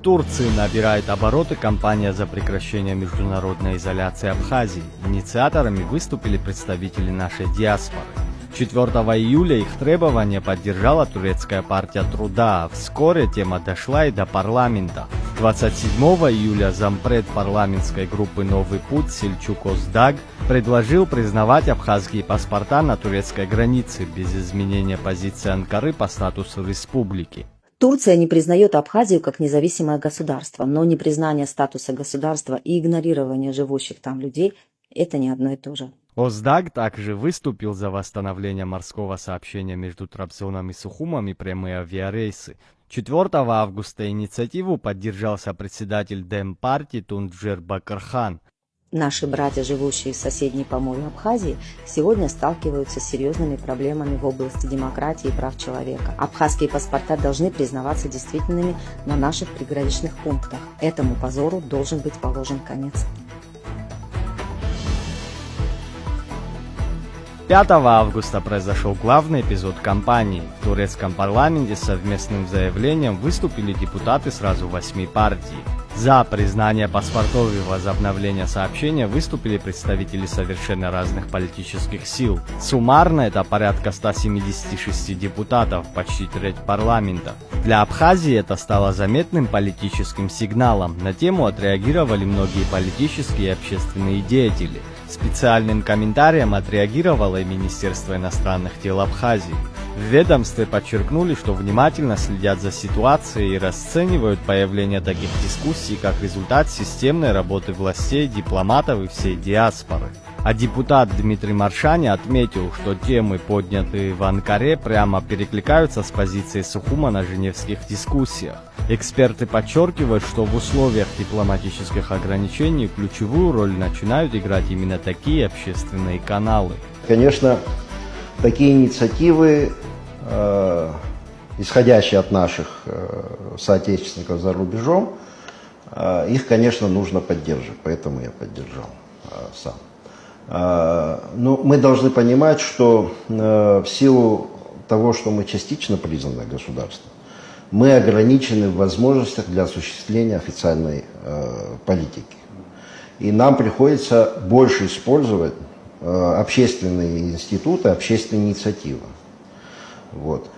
Турции набирает обороты кампания за прекращение международной изоляции Абхазии. Инициаторами выступили представители нашей диаспоры. 4 июля их требования поддержала турецкая партия труда, а вскоре тема дошла и до парламента. 27 июля зампред парламентской группы «Новый путь» Сельчук Оздаг предложил признавать абхазские паспорта на турецкой границе без изменения позиции Анкары по статусу республики. Турция не признает Абхазию как независимое государство, но непризнание статуса государства и игнорирование живущих там людей – это не одно и то же. Оздаг также выступил за восстановление морского сообщения между Трабзоном и Сухумом и прямые авиарейсы. 4 августа инициативу поддержал сопредседатель Демпартии Тунджер Бакырхан. Наши братья, живущие в соседней по морю Абхазии, сегодня сталкиваются с серьезными проблемами в области демократии и прав человека. Абхазские паспорта должны признаваться действительными на наших приграничных пунктах. Этому позору должен быть положен конец. 5 августа произошел главный эпизод кампании. В турецком парламенте с совместным заявлением выступили депутаты сразу 8 партий. За признание паспортов и возобновление сообщения выступили представители совершенно разных политических сил. Суммарно это порядка 176 депутатов, почти треть парламента. Для Абхазии это стало заметным политическим сигналом. На тему отреагировали многие политические и общественные деятели. Специальным комментарием отреагировало и Министерство иностранных дел Абхазии. В ведомстве подчеркнули, что внимательно следят за ситуацией и расценивают появление таких дискуссий как результат системной работы властей, дипломатов и всей диаспоры. А депутат Дмитрий Маршани отметил, что темы, поднятые в Анкаре, прямо перекликаются с позицией Сухума на женевских дискуссиях. Эксперты подчеркивают, что в условиях дипломатических ограничений ключевую роль начинают играть именно такие общественные каналы. Конечно, такие инициативы, исходящие от наших соотечественников за рубежом, их, конечно, нужно поддерживать, поэтому я поддержал сам. Но мы должны понимать, что в силу того, что мы частично признанное государство, мы ограничены в возможностях для осуществления официальной политики. И нам приходится больше использовать общественные институты, общественные инициативы. Вот.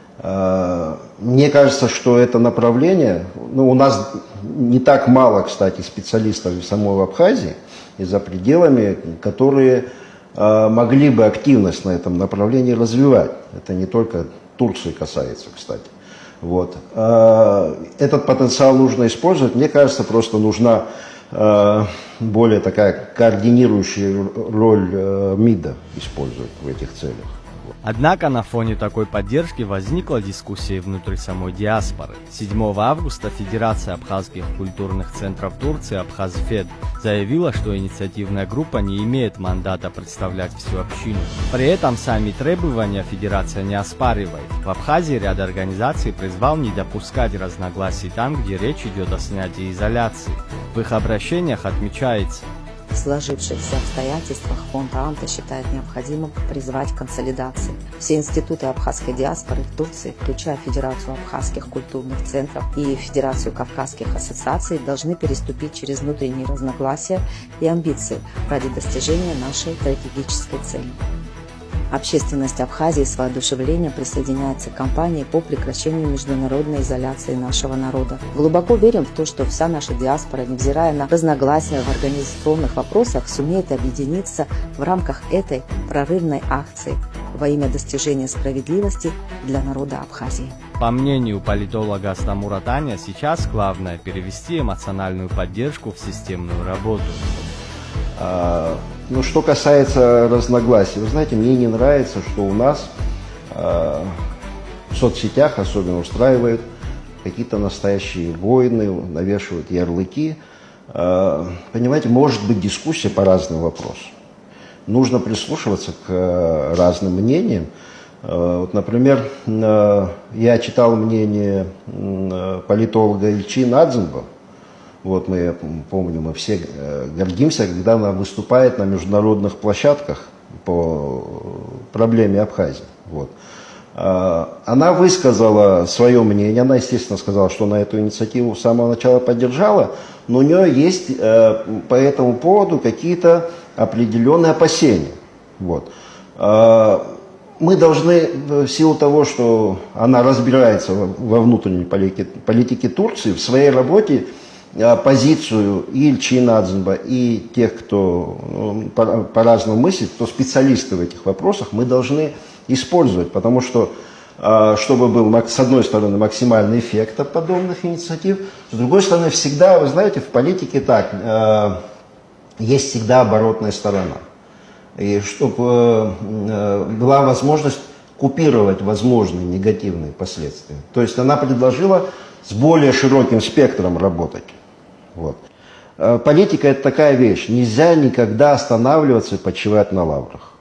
Мне кажется, что это направление, у нас не так мало, кстати, специалистов в самой Абхазии и за пределами, которые могли бы активность на этом направлении развивать. Это не только Турции касается, кстати. Вот. Этот потенциал нужно использовать. Мне кажется, просто нужна более такая координирующая роль МИДа использовать в этих целях. Однако на фоне такой поддержки возникла дискуссия внутри самой диаспоры. 7 августа Федерация абхазских культурных центров Турции Абхазфед заявила, что инициативная группа не имеет мандата представлять всю общину. При этом сами требования Федерация не оспаривает. В Абхазии ряд организаций призвал не допускать разногласий там, где речь идет о снятии изоляции. В их обращениях отмечается: в сложившихся обстоятельствах фонд ААМТа считает необходимым призвать к консолидации. Все институты абхазской диаспоры в Турции, включая Федерацию абхазских культурных центров и Федерацию кавказских ассоциаций, должны переступить через внутренние разногласия и амбиции ради достижения нашей стратегической цели. Общественность Абхазии с воодушевлением присоединяется к кампании по прекращению международной изоляции нашего народа. Глубоко верим в то, что вся наша диаспора, невзирая на разногласия в организационных вопросах, сумеет объединиться в рамках этой прорывной акции во имя достижения справедливости для народа Абхазии. По мнению политолога Астамура Таня, сейчас главное перевести эмоциональную поддержку в системную работу. Что касается разногласий, вы знаете, мне не нравится, что у нас в соцсетях особенно устраивают какие-то настоящие войны, навешивают ярлыки. Понимаете, может быть дискуссия по разным вопросам. Нужно прислушиваться к разным мнениям. Вот, например, я читал мнение политолога Ильчи Надзимба. Вот мы, помню, мы все гордимся, когда она выступает на международных площадках по проблеме Абхазии. Вот. Она высказала свое мнение, она, естественно, сказала, что она эту инициативу с самого начала поддержала, но у нее есть по этому поводу какие-то определенные опасения. Вот. Мы должны, в силу того, что она разбирается во внутренней политике Турции, в своей работе позицию и Ильчина Адзинба, и тех, кто по-разному мыслит, кто специалисты в этих вопросах, мы должны использовать, потому что, чтобы был, с одной стороны, максимальный эффект от подобных инициатив, с другой стороны, всегда, вы знаете, в политике так, есть всегда оборотная сторона. И чтобы была возможность купировать возможные негативные последствия. То есть она предложила с более широким спектром работать. Вот. Политика – это такая вещь. Нельзя никогда останавливаться и почивать на лаврах.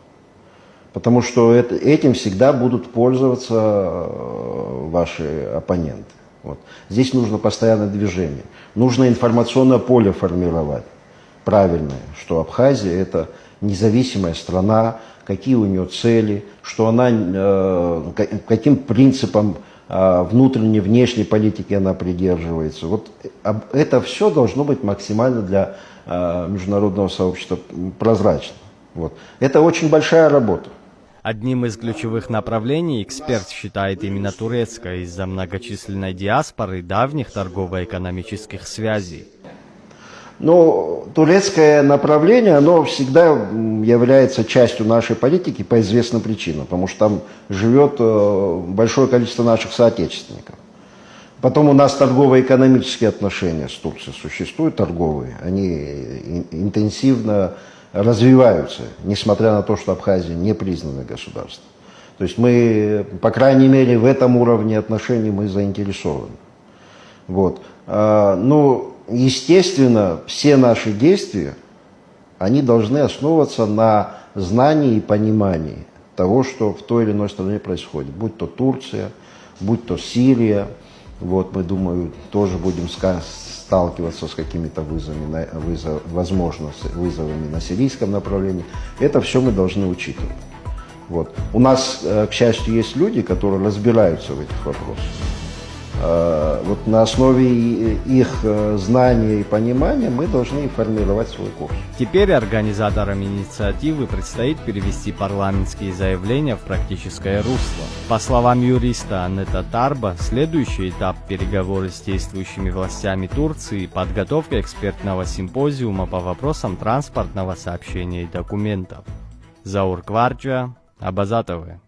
Потому что этим всегда будут пользоваться ваши оппоненты. Вот. Здесь нужно постоянное движение. Нужно информационное поле формировать. Правильное, что Абхазия – это независимая страна, какие у нее цели, что она, каким принципам внутренней, внешней политики она придерживается. Вот это все должно быть максимально для международного сообщества прозрачно. Вот. Это очень большая работа. Одним из ключевых направлений эксперт считает именно турецкое из-за многочисленной диаспоры и давних торгово-экономических связей. Но турецкое направление, оно всегда является частью нашей политики по известным причинам, потому что там живет большое количество наших соотечественников. Потом у нас торгово-экономические отношения с Турцией существуют, торговые, они интенсивно развиваются, несмотря на то, что Абхазия не признанное государство. То есть мы, по крайней мере, в этом уровне отношений мы заинтересованы. Вот. Естественно, все наши действия, они должны основываться на знании и понимании того, что в той или иной стране происходит. Будь то Турция, будь то Сирия. Вот, мы, думаю, тоже будем сталкиваться с какими-то вызовами на сирийском направлении. Это все мы должны учитывать. Вот. У нас, к счастью, есть люди, которые разбираются в этих вопросах. Вот на основе их знания и понимания мы должны формировать свой курс. Теперь организаторам инициативы предстоит перевести парламентские заявления в практическое русло. По словам юриста Аннета Тарба, следующий этап переговоры с действующими властями Турции – подготовка экспертного симпозиума по вопросам транспортного сообщения и документов. Заур Кварджа, Абаза ТВ.